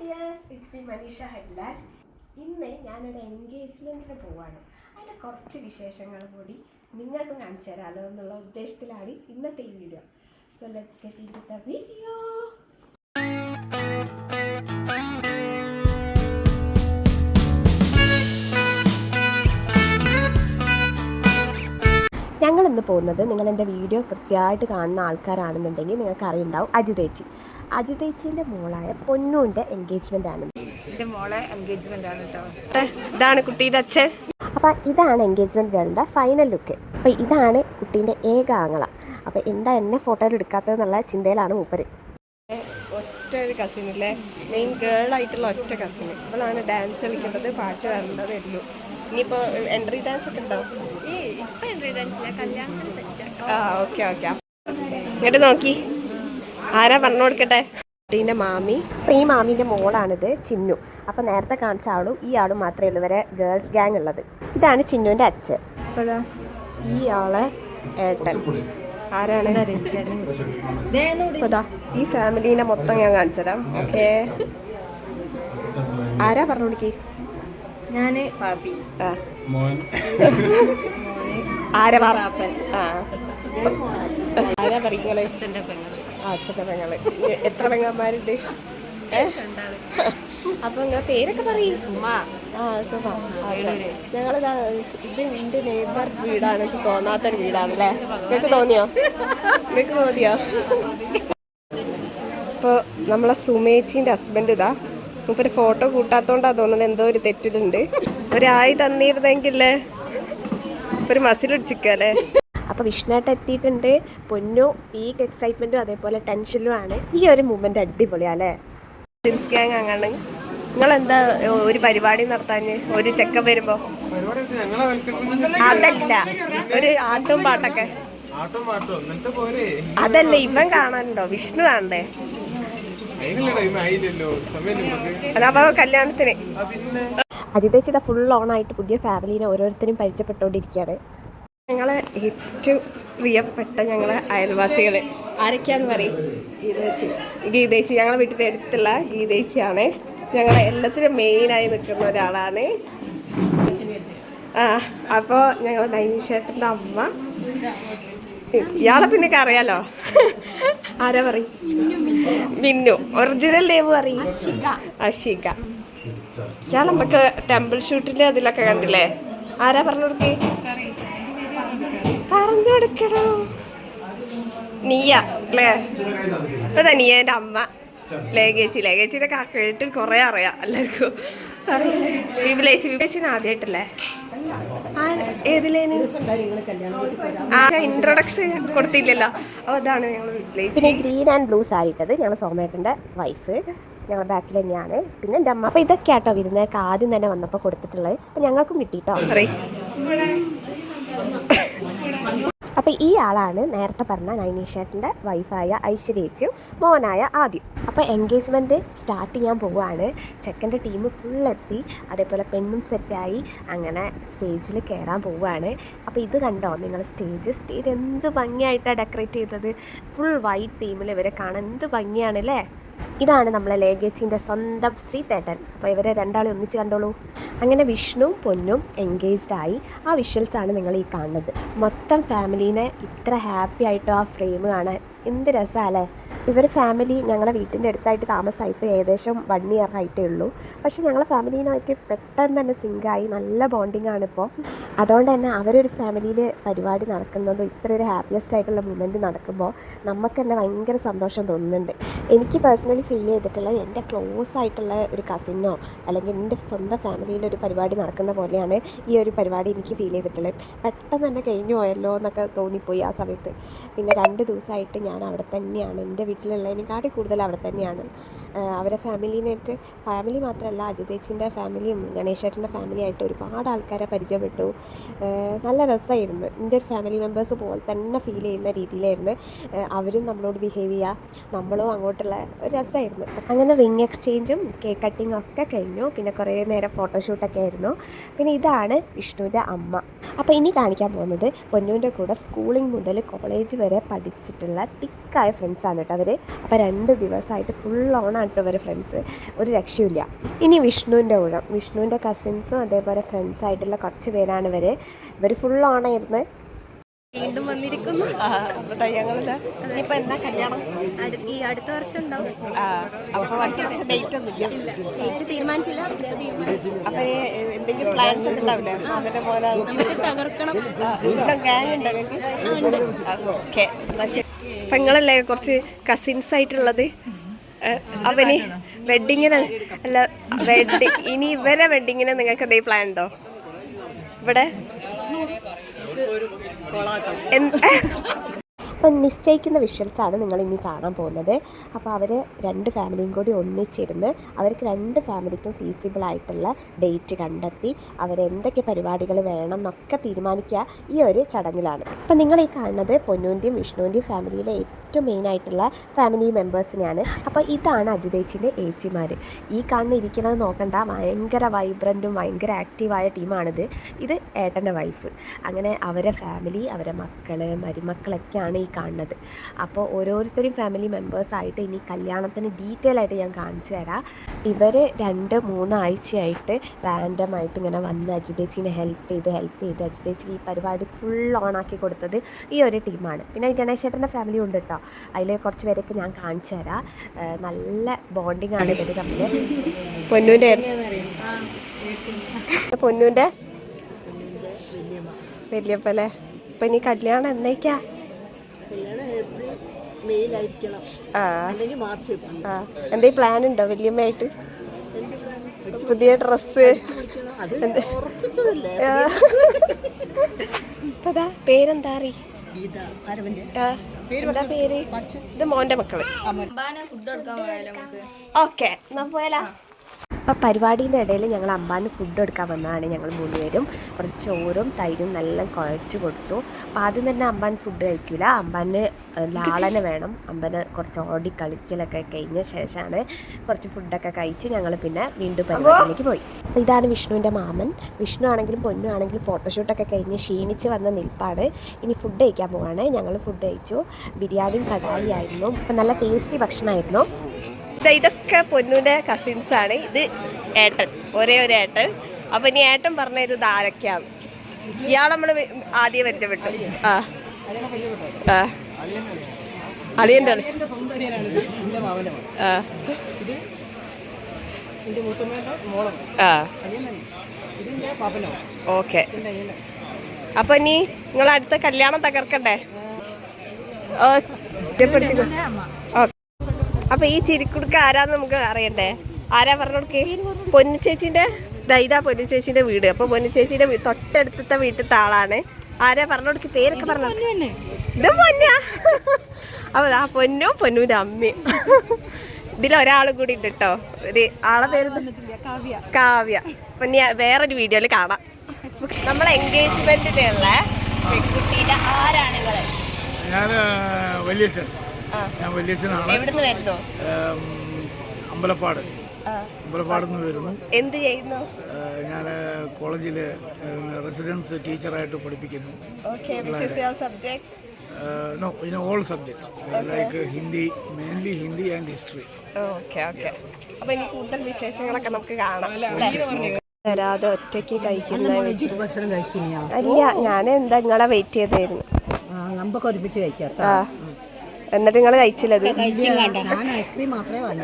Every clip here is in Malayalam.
ഡിയേഴ്സ്, ഇറ്റ്സ് മീ മനീഷ ഹെഡ്ലാൽ. ഇന്ന് ഞാനൊരു എൻഗേജ്മെൻറ്റിന് പോവാണ്. അതിൻ്റെ കുറച്ച് വിശേഷങ്ങൾ കൂടി നിങ്ങൾക്കും കാണിച്ചു തരാമല്ലോ എന്നുള്ള ഉദ്ദേശത്തിലാണ് ഇന്നത്തെ ഈ video. So let's get into the video. ഞങ്ങളിന്ന് പോകുന്നത്, നിങ്ങൾ എൻ്റെ വീഡിയോ കൃത്യമായിട്ട് കാണുന്ന ആൾക്കാരാണെന്നുണ്ടെങ്കിൽ നിങ്ങൾക്ക് അറിയുണ്ടാവും, അജിതേച്ചിൻ്റെ മോളായ പൊന്നൂൻ്റെ എൻഗേജ്മെൻ്റ് ആണ്. എൻ്റെ മോളെ എൻഗേജ്മെൻ്റ് ആണ് കേട്ടോ. ഇതാണ് കുട്ടീൻ്റെ അച്ഛൻ. അപ്പോൾ ഇതാണ് എൻഗേജ്മെൻറ്റ് ഗേളിൻ്റെ ഫൈനൽ ലുക്ക്. അപ്പോൾ ഇതാണ് കുട്ടീൻ്റെ ഏക ആങ്ങള. അപ്പോൾ എന്താ എന്നെ ഫോട്ടോയിൽ എടുക്കാത്തതെന്നുള്ള ചിന്തയിലാണ് മൂപ്പര്. ഒറ്റ ഒരു കസിനില്ലേ, മെയിൻ ഗേളായിട്ടുള്ള ഒറ്റ കസിന്. ഇവളാണ് ഡാൻസ് കളിക്കേണ്ടത്, പാട്ട് വരേണ്ടതേ ഉള്ളൂ. ഇനിയിപ്പോൾ എൻട്രി ഡാൻസ് ഒക്കെ ഉണ്ടാവും. ഇപ്പം എൻട്രി ഡാൻസില്ല, കല്യാണത്തിന് സെറ്റ്. ഓക്കെ ഇങ്ങോട്ട് നോക്കി ആരാ പറഞ്ഞു കൊടുക്കട്ടെ. കുട്ടീൻ്റെ മാമി. അപ്പോൾ ഈ മാമീൻ്റെ മോളാണിത്, ചിന്നു. അപ്പോൾ നേരത്തെ കാണിച്ച ആളും ഈ ആളും മാത്രമേ ഉള്ളൂ ഇവരെ ഗേൾസ് ഗ്യാങ് ഉള്ളത്. ഇതാണ് ചിന്നുവിൻ്റെ അച്ഛൻ. അപ്പോൾ ഈ ആളെ ഏട്ടൻ ആരാണ്? അപ്പോൾ ഈ ഫാമിലീനെ മൊത്തം ഞാൻ കാണിച്ചു തരാം. ഓക്കെ, ആരാ പറഞ്ഞു കൊടുക്കി? ഞാന് പാപ്പി, ആരാ പാപ്പൻ? ആരാ പറയുന്നത്? അച്ഛൻ്റെ പെങ്ങള്. എത്ര പെങ്ങന്മാരുണ്ട്? അപ്പൊ നിങ്ങൾ പേരൊക്കെ പറയും. സുമ. ഞങ്ങളിതാ, ഇത് എൻ്റെ നെയ്ബർ വീടാണ്. എനിക്ക് തോന്നാത്തൊരു വീടാണല്ലേ. നിങ്ങൾക്ക് തോന്നിയോ? ഇപ്പോൾ നമ്മളെ സുമേച്ചിൻ്റെ ഹസ്ബൻഡ് ഇതാ. നമുക്കൊരു ഫോട്ടോ കൂട്ടാത്തോണ്ടാ തോന്നുന്നത്, എന്തോ ഒരു തെറ്റിലുണ്ട്. ഒരായി തന്നിരുന്നെങ്കിലേ ഒരു മസിലടിച്ചിക്കല്ലേ. അപ്പോൾ വിഷ്ണുവേട്ടൻ എത്തിയിട്ടുണ്ട്. പൊന്നു പീക്ക് എക്സൈറ്റ്മെൻറ്റും അതേപോലെ ടെൻഷനിലും ആണ്. ഈ ഒരു മൂമെൻ്റ് അടിപൊളിയാല്ലേ. ജിൻസ് ഗ്യാങ് അങ്ങനെ. നിങ്ങളെന്താ ഒരു പരിപാടി നടത്താൻ ഒരു ചെക്കൻ വരുമ്പോൾ? അതല്ല, ഒരു ആട്ടും പാട്ടൊക്കെ. അതല്ല, ഇവൻ കാണാനുണ്ടോ? വിഷ്ണു കാണണ്ടേ? അതപ്പോ കല്യാണത്തിന്. അജിതേച്ചി ഇതാ ഫുൾ ഓണായിട്ട് പുതിയ ഫാമിലീനെ ഓരോരുത്തരും പരിചയപ്പെട്ടുകൊണ്ടിരിക്കുകയാണ്. ഞങ്ങളെ ഏറ്റവും പ്രിയപ്പെട്ട ഞങ്ങളെ അയൽവാസികൾ ആരൊക്കെയാന്ന് പറയും? ഗീതേച്ചി. ഞങ്ങളെ വീട്ടിൻ്റെ അടുത്തുള്ള ഗീതേച്ചിയാണ്. ഞങ്ങളെ എല്ലാത്തിനും മെയിനായി നിൽക്കുന്ന ഒരാളാണ്. അപ്പോൾ ഞങ്ങൾ നൈനിഷേട്ടൻ്റെ അമ്മ. ഇയാളെ പിന്നെ അറിയാലോ. ആരാ പറയും? മിന്നു. ഒറിജിനൽ നെയിം പറയും? അഷിക. ഇയാൾ നമുക്ക് ടെമ്പിൾ ഷൂട്ടിൻ്റെ അതിലൊക്കെ കണ്ടില്ലേ? ആരാ പറഞ്ഞു കൊടുക്കേ? പറഞ്ഞു കൊടുക്കണോ? നീയ അല്ലേ? അതാ നീയൻ്റെ അമ്മ. ലേഖേച്ചിനെ കേട്ട് കുറേ അറിയാം എല്ലാവർക്കും. വിവിലേച്ചിനെ ആദ്യമായിട്ടല്ലേ? ഏതിലേന്? ഇൻട്രൊഡക്ഷൻ കൊടുത്തില്ലല്ലോ. അപ്പോൾ അതാണ് ഞങ്ങൾ വിവിലേച്ചി. പിന്നെ ഗ്രീൻ ആൻഡ് ബ്ലൂ സാരി ഇട്ടത് ഞങ്ങൾ സോമേട്ടൻ്റെ വൈഫ്. ഞങ്ങളുടെ ബാക്കിൽ തന്നെയാണ്. പിന്നെ എൻ്റെ അമ്മ. അപ്പോൾ ഇതൊക്കെ ആട്ടോ വിരുന്നേക്ക് ആദ്യം തന്നെ വന്നപ്പോൾ കൊടുത്തിട്ടുള്ളത്. അപ്പോൾ ഞങ്ങൾക്കും കിട്ടിയിട്ടോ. അപ്പോൾ ഈ ആളാണ് നേരത്തെ പറഞ്ഞ നൈനീഷേട്ടൻ്റെ വൈഫായ ഐശ്വര്യേച്ചും മോനായ ആദ്യം. അപ്പോൾ എൻഗേജ്മെൻറ്റ് സ്റ്റാർട്ട് ചെയ്യാൻ പോവുകയാണ്. ചെക്കൻ്റെ ടീം ഫുള്ളെത്തി, അതേപോലെ പെണ്ണും സെറ്റായി. അങ്ങനെ സ്റ്റേജിൽ കയറാൻ പോവുകയാണ്. അപ്പോൾ ഇത് കണ്ടോ നിങ്ങൾ? സ്റ്റേജ് എന്ത് ഭംഗിയായിട്ടാണ് ഡെക്കറേറ്റ് ചെയ്തത്. ഫുൾ വൈറ്റ് തീമിൽ ഇവരെ കാണാൻ എന്ത് ഭംഗിയാണ് അല്ലേ. ഇതാണ് നമ്മളെ ലേഖേച്ചിൻ്റെ സ്വന്തം ശ്രീതേട്ടൻ. അപ്പോൾ ഇവരെ രണ്ടാളും ഒന്നിച്ച് കണ്ടോളൂ. അങ്ങനെ വിഷ്ണുവും പൊന്നും എൻഗേജ്ഡായി. ആ വിഷ്വൽസാണ് നിങ്ങൾ ഈ കാണുന്നത്. മൊത്തം ഫാമിലീനെ ഇത്ര ഹാപ്പി ആയിട്ടോ ആ ഫ്രെയിം കാണാൻ എന്ത് രസമല്ലേ. ഇവർ ഫാമിലി ഞങ്ങളുടെ വീട്ടിൻ്റെ അടുത്തായിട്ട് താമസമായിട്ട് ഏകദേശം 1 ഇയർ ആയിട്ടേ ഉള്ളൂ. പക്ഷേ ഞങ്ങളെ ഫാമിലീനായിട്ട് പെട്ടെന്ന് തന്നെ സിങ്കായി, നല്ല ബോണ്ടിങ് ആണിപ്പോൾ. അതുകൊണ്ട് തന്നെ അവരൊരു ഫാമിലിയിൽ പരിപാടി നടക്കുന്നതും ഇത്ര ഒരു ഹാപ്പിയസ്റ്റ് ആയിട്ടുള്ള മൂമെൻറ്റ് നടക്കുമ്പോൾ നമുക്ക് തന്നെ ഭയങ്കര സന്തോഷം തോന്നുന്നുണ്ട്. എനിക്ക് പേഴ്സണലി ഫീൽ ചെയ്തിട്ടുള്ളത് എൻ്റെ ക്ലോസ് ആയിട്ടുള്ള ഒരു കസിനോ അല്ലെങ്കിൽ എൻ്റെ സ്വന്തം ഫാമിലിയിലൊരു പരിപാടി നടക്കുന്ന പോലെയാണ് ഈ ഒരു പരിപാടി എനിക്ക് ഫീൽ ചെയ്തിട്ടുള്ളത്. പെട്ടെന്ന് തന്നെ കഴിഞ്ഞു പോയല്ലോ എന്നൊക്കെ തോന്നിപ്പോയി ആ സമയത്ത്. പിന്നെ 2 ദിവസമായിട്ട് ഞാൻ അവിടെ തന്നെയാണ്. എൻ്റെ വീട്ടിലുള്ളതിനെക്കാട്ടി കൂടുതൽ അവിടെ തന്നെയാണ്. അവരെ ഫാമിലി മാത്രമല്ല, അജിതേച്ചിൻ്റെ ഫാമിലിയും ഗണേശേട്ടൻ്റെ ഫാമിലിയായിട്ട് ഒരുപാട് ആൾക്കാരെ പരിചയപ്പെട്ടു. നല്ല രസമായിരുന്നു. എൻ്റെ ഒരു ഫാമിലി മെമ്പേഴ്സ് പോലെ തന്നെ ഫീൽ ചെയ്യുന്ന രീതിയിലായിരുന്നു അവരും നമ്മളോട് ബിഹേവ് ചെയ്യുക, നമ്മളും അങ്ങോട്ടുള്ള ഒരു രസമായിരുന്നു. അങ്ങനെ റിങ് എക്സ്ചേഞ്ചും കേക്ക് കട്ടിങ്ങും ഒക്കെ കഴിഞ്ഞു. പിന്നെ കുറേ നേരം ഫോട്ടോഷൂട്ടൊക്കെ ആയിരുന്നു. പിന്നെ ഇതാണ് വിഷ്ണുവിൻ്റെ അമ്മ. അപ്പോൾ ഇനി കാണിക്കാൻ പോകുന്നത് പൊന്നുവിൻ്റെ കൂടെ സ്കൂളിംഗ് മുതൽ കോളേജ് വരെ പഠിച്ചിട്ടുള്ള തിക്കായ ഫ്രണ്ട്സാണ് കേട്ടോ അവർ. അപ്പോൾ 2 ദിവസമായിട്ട് ഫുൾ ഓണാണ് കേട്ടോ ഇവർ ഫ്രണ്ട്സ്, ഒരു രക്ഷയില്ല. ഇനി വിഷ്ണുവിൻ്റെ കൂടെ, വിഷ്ണുവിൻ്റെ കസിൻസും അതേപോലെ ഫ്രണ്ട്സായിട്ടുള്ള കുറച്ച് പേരാണ് ഇവർ ഫുൾ ഓണായിരുന്നു. വീണ്ടും വന്നിരിക്കുന്നു. ഇനിയിപ്പോ എന്താ കല്യാണം? ഈ അടുത്ത വർഷം ഉണ്ടാവും. അപ്പൊ അടുത്ത വർഷം ഡേറ്റ് ഒന്നുമില്ല. ഇല്ല, ഡേറ്റ് തീരുമാനിച്ചില്ല, ഇപ്പൊ തീരുമാനിക്കും. അപ്പൊ എന്തെങ്കിലും പ്ലാൻസ് ഒക്കെ ഉണ്ടാവില്ലേ? അവരുടെ പോലെ നമുക്ക് തകർക്കണം. ഗ്യാങ് ഉണ്ടോ? ഓക്കെ. അപ്പൊ നിങ്ങളല്ലേ കുറച്ച് കസിൻസ് ആയിട്ടുള്ളത്? അവന് വെഡിങ്ങിന് അല്ല, ഇനി ഇവരെ വെഡിങ്ങിന് നിങ്ങൾക്ക് എന്തെങ്കിലും പ്ലാൻ ഉണ്ടോ ഇവിടെ? അപ്പം നിശ്ചയിക്കുന്ന വിഷ്വൽസാണ് നിങ്ങൾ ഇനി കാണാൻ പോകുന്നത്. അപ്പോൾ അവർ 2 ഫാമിലിയും കൂടി ഒന്നിച്ചിരുന്ന് അവർക്ക് 2 ഫാമിലിക്കും ഫീസിബിളായിട്ടുള്ള ഡേറ്റ് കണ്ടെത്തി അവരെന്തൊക്കെ പരിപാടികൾ വേണം എന്നൊക്കെ തീരുമാനിക്കുക ഈ ഒരു ചടങ്ങിലാണ്. അപ്പം നിങ്ങൾ ഈ കാണുന്നത് പൊന്നുവിൻ്റെയും വിഷ്ണുവിൻ്റെയും ഫാമിലിയിലെ ഏറ്റവും മെയിനായിട്ടുള്ള ഫാമിലി മെമ്പേഴ്സിനെയാണ്. അപ്പോൾ ഇതാണ് അജിതേച്ചിൻ്റെ ഏച്ചിമാർ. ഈ ഇരിക്കുന്നത് നോക്കണ്ട, ഭയങ്കര വൈബ്രൻറ്റും ഭയങ്കര ആക്റ്റീവായ ടീമാണിത്. ഇത് ഏട്ടൻ്റെ വൈഫ്. അങ്ങനെ അവരെ ഫാമിലി, അവരെ മക്കൾ, മരുമക്കളൊക്കെയാണ് ഈ കാണുന്നത്. അപ്പോൾ ഓരോരുത്തരും ഫാമിലി മെമ്പേഴ്സായിട്ട് ഇനി കല്യാണത്തിന് ഡീറ്റെയിൽ ആയിട്ട് ഞാൻ കാണിച്ചു തരാം. ഇവർ 2-3 ആഴ്ചയായിട്ട് റാൻഡമായിട്ട് ഇങ്ങനെ വന്ന് അജിതേച്ചിനെ ഹെൽപ്പ് ചെയ്ത് അജിതേച്ചി ഈ പരിപാടി ഫുൾ ഓണാക്കി കൊടുത്തത് ഈ ഒരു ടീമാണ്. പിന്നെ ഗണേശേട്ടൻ്റെ ഫാമിലി ഉണ്ട് കേട്ടോ, അതിൽ കുറച്ച് പേരൊക്കെ ഞാൻ കാണിച്ചു തരാം. നല്ല ബോണ്ടിങ് ആണ് ഇവർ തമ്മിൽ. പൊന്നൂൻ്റെ വലിയപ്പല്ലേ. അപ്പം ഇനി കല്യാണം എന്നേക്കാ? എന്തേ പ്ലാൻ ഉണ്ടോ വല്യമ്മയായിട്ട്? പുതിയ ഡ്രസ്സ്? അതാ പേരെന്താ അറി? എന്താ പേര്? ഇത് മോൻ്റെ മക്കള്. ഓക്കെ, എന്നാ പോയാലാ? അപ്പോൾ പരിപാടീൻ്റെ ഇടയിൽ ഞങ്ങൾ അമ്പാന് ഫുഡ് എടുക്കാൻ വന്നതാണ്. ഞങ്ങൾ 3 പേരും കുറച്ച് ചോറും തൈരും നല്ല കുഴച്ച് കൊടുത്തു. അപ്പോൾ ആദ്യം തന്നെ അമ്പാൻ ഫുഡ് കഴിക്കില്ല, അമ്പാന് ലാളന വേണം. അമ്പന് കുറച്ച് ഓടി കളിക്കലൊക്കെ കഴിഞ്ഞ ശേഷമാണ് കുറച്ച് ഫുഡൊക്കെ കഴിച്ച് ഞങ്ങൾ പിന്നെ വീണ്ടും പരിപാടിയിലേക്ക് പോയി. അപ്പോൾ ഇതാണ് വിഷ്ണുവിൻ്റെ മാമൻ. വിഷ്ണു ആണെങ്കിലും പൊന്നു ആണെങ്കിലും ഫോട്ടോഷൂട്ടൊക്കെ കഴിഞ്ഞ് ക്ഷീണിച്ച് വന്ന നിൽപ്പാണ്. ഇനി ഫുഡ് കഴിക്കാൻ പോവാണ്. ഞങ്ങൾ ഫുഡ് കഴിച്ചു. ബിരിയാണിയും കടായി ആയിരുന്നു. അപ്പം നല്ല ടേസ്റ്റി ഭക്ഷണമായിരുന്നു. ഇതൊക്കെ പൊന്നൂൻ്റെ കസിൻസാണ്. ഇത് ഏട്ടൻ, ഒരേ ഒരു ഏട്ടൻ. അപ്പം ഇനി ഏട്ടൻ പറഞ്ഞൊരു ഇത് ആരൊക്കെയാണ്. ഇയാൾ നമ്മൾ ആദ്യം പരിചയപ്പെട്ടു. അളിയൻ്റെ ഓക്കെ. അപ്പൊ ഇനി നിങ്ങൾ അടുത്ത കല്യാണം തകർക്കണ്ടേ? അപ്പൊ ഈ ചിരിക്കുടുക്ക ആരാന്ന് നമുക്ക് അറിയണ്ടേ? ആരാ പറഞ്ഞു കൊടുക്കേ? പൊന്നു ചേച്ചിന്റെ ഇതാ പൊന്നു ചേച്ചിന്റെ വീട്. അപ്പൊ പൊന്നു ചേച്ചിന്റെ തൊട്ടടുത്ത വീട്ടിലത്തെ ആളാണ്. ആരാ പറഞ്ഞു കൊടുക്ക? പേരൊക്കെ പറഞ്ഞു. ഇത് പൊന്നാ. അപ്പൊ ആ പൊന്നൂന്റെ അമ്മയും ഇതിലൊരാളും കൂടി ഉണ്ട് കേട്ടോ. ഒരു ആളെ പേര് കാവ്യ. അപ്പൊ ഞാൻ വേറൊരു വീഡിയോയിൽ കാണാം. നമ്മളെ എൻഗേജ്മെന്റിനുള്ള പെൺകുട്ടിയുടെ ആരാണ് നിങ്ങള്? ഞാൻ വലിയച്ഛനാണ്. എവിടുന്ന് വരുന്നു? അമ്പലപ്പാടെന്ന് വരുന്നു. എന്ത് ചെയ്യുന്നു? ഞാൻ കോളേജിൽ റെസിഡൻസ് ടീച്ചറായിട്ട് പഠിപ്പിക്കുന്നു. No, in all subjects, like Hindi, mainly Hindi and history. Okay. അപ്പോൾ ഇനി കൂടുതൽ വിശേഷങ്ങളൊക്കെ നമുക്ക് കാണാം. തരാതെ ഒറ്റയ്ക്ക് കഴിക്കുന്ന ഭക്ഷണം കഴിച്ചില്ല. അല്ല, ഞാൻ എന്താ നിങ്ങളെ വെയിറ്റ് ചെയ്തായിരുന്നു. നമുക്ക് ഒരുമിച്ച് കഴിക്കാം. എന്നിട്ട് നിങ്ങൾ കഴിച്ചില്ലത്? ഞാൻ ഐസ്ക്രീം മാത്രമേ വാങ്ങി.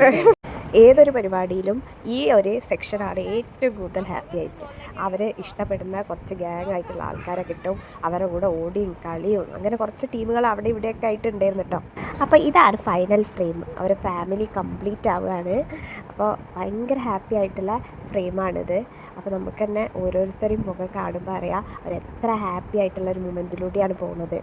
ഏതൊരു പരിപാടിയിലും ഈ ഒരു സെക്ഷനാണ് ഏറ്റവും കൂടുതൽ ഹാപ്പി ആയിരിക്കും. അവരെ ഇഷ്ടപ്പെടുന്ന കുറച്ച് ഗ്യാങ് ആയിട്ടുള്ള ആൾക്കാരെ കിട്ടും. അവരുടെ കൂടെ ഓടിയും കളിയും അങ്ങനെ കുറച്ച് ടീമുകൾ അവിടെ ഇവിടെയൊക്കെ ആയിട്ട് ഉണ്ടായിരുന്നു കേട്ടോ. അപ്പോൾ ഇതാണ് ഫൈനൽ ഫ്രെയിം. അവരുടെ ഫാമിലി കംപ്ലീറ്റ് ആവുകയാണ്. അപ്പോൾ ഭയങ്കര ഹാപ്പി ആയിട്ടുള്ള ഫ്രെയിമാണിത്. അപ്പോൾ നമുക്ക് തന്നെ ഓരോരുത്തരെയും മുഖം കാണുമ്പോൾ അറിയാം അവരെത്ര ഹാപ്പി ആയിട്ടുള്ള ഒരു മൊമെൻറ്റിലൂടെയാണ് പോകുന്നത്.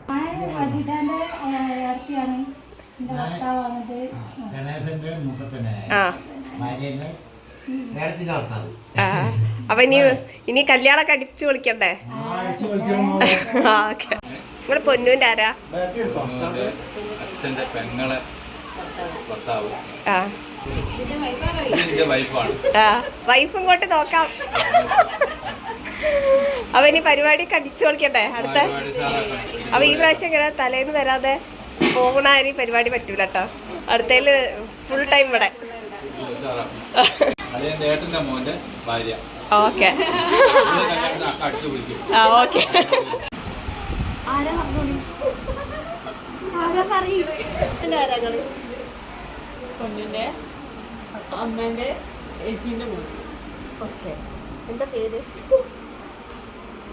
അപ്പൊ ഇനി കല്യാണമൊക്കെ അടിച്ചു വിളിക്കണ്ടേ? ഓക്കെ. നിങ്ങള് പൊന്നൂന്റെ ആരാ? അച്ഛന്റെ പെങ്ങളെ ഭർത്താവ്. വൈഫ് ഇങ്ങോട്ട് നോക്കാം. അപ്പൊ ഇനി പരിപാടി കടിച്ചു കളിക്കട്ടെ അടുത്ത. അപ്പൊ ഈ പ്രാവശ്യം ഇങ്ങനെ തലേന്ന് വരാതെ പോകണാരി പരിപാടി പറ്റൂല കേട്ടോ. അടുത്തതില് ഫുൾ ടൈം ഇവിടെ. ഏട്ടന്റെ മോന്റെ ഭാര്യ. ഓക്കെ അടിച്ചു വിളിക്കും. ആ ഓക്കെ. പൊന്നിന്റെ അമ്മേന്റെ ചേച്ചീന്റെ മോൻ. ഓക്കെ. എന്താ പേര്?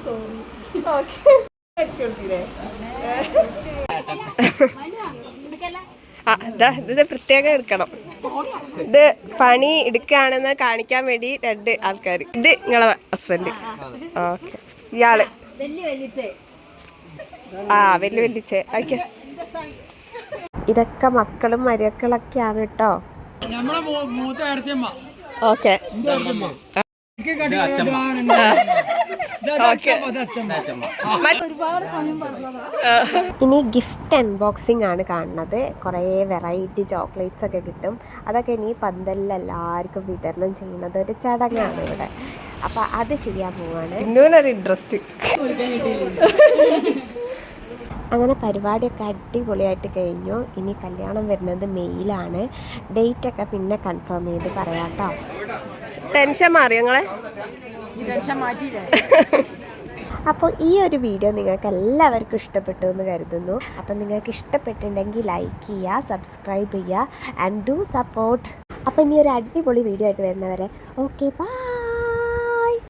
സോറി. ഓക്കെ. ഇത് പ്രത്യേകം എടുക്കണം. ഇത് പണി എടുക്കുകയാണെന്ന് കാണിക്കാൻ വേണ്ടി 2 ആൾക്കാർ. ഇത് നിങ്ങളെ ഹസ്ബൻഡ്. ഓക്കെ. ഇയാള് വലിയ വലിച്ചേ. ഓക്കെ. ഇതൊക്കെ മക്കളും മരുക്കളൊക്കെയാണ് കേട്ടോ. നമ്മളെ മൂത്ത അടുത്തമ്മ ഓക്കെ. ഇനി ഗിഫ്റ്റ് അൺബോക്സിംഗ് ആണ് കാണുന്നത്. കുറേ വെറൈറ്റി ചോക്ലേറ്റ്സ് ഒക്കെ കിട്ടും. അതൊക്കെ ഇനി പന്തലിൽ എല്ലാവർക്കും വിതരണം ചെയ്യുന്നത് ഒരു ചടങ്ങാണ് ഇവിടെ. അപ്പൊ അത് ചെയ്യാൻ പോവാണ്. ഇന്നൊരു ഇൻട്രസ്റ്റ്. അങ്ങനെ പരിപാടിയൊക്കെ അടിപൊളിയായിട്ട് കഴിഞ്ഞു. ഇനി കല്യാണം വരുന്നത് മെയ്യിലാണ്. ഡേറ്റൊക്കെ പിന്നെ കൺഫേം ചെയ്ത് പറയാം കേട്ടോ. ടെൻഷൻ മാറിയോ നിങ്ങളെ? ടെൻഷൻ മാറ്റിയില്ലേ? അപ്പോൾ ഈ ഒരു വീഡിയോ നിങ്ങൾക്ക് എല്ലാവർക്കും ഇഷ്ടപ്പെട്ടു എന്ന് കരുതുന്നു. അപ്പം നിങ്ങൾക്ക് ഇഷ്ടപ്പെട്ടിട്ടുണ്ടെങ്കിൽ ലൈക്ക് ചെയ്യുക, സബ്സ്ക്രൈബ് ചെയ്യുക ആൻഡ് ഡു സപ്പോർട്ട്. അപ്പം ഇനി ഒരു അടിപൊളി വീഡിയോ ആയിട്ട് വരുന്നവരെ ഓക്കെ ബൈ.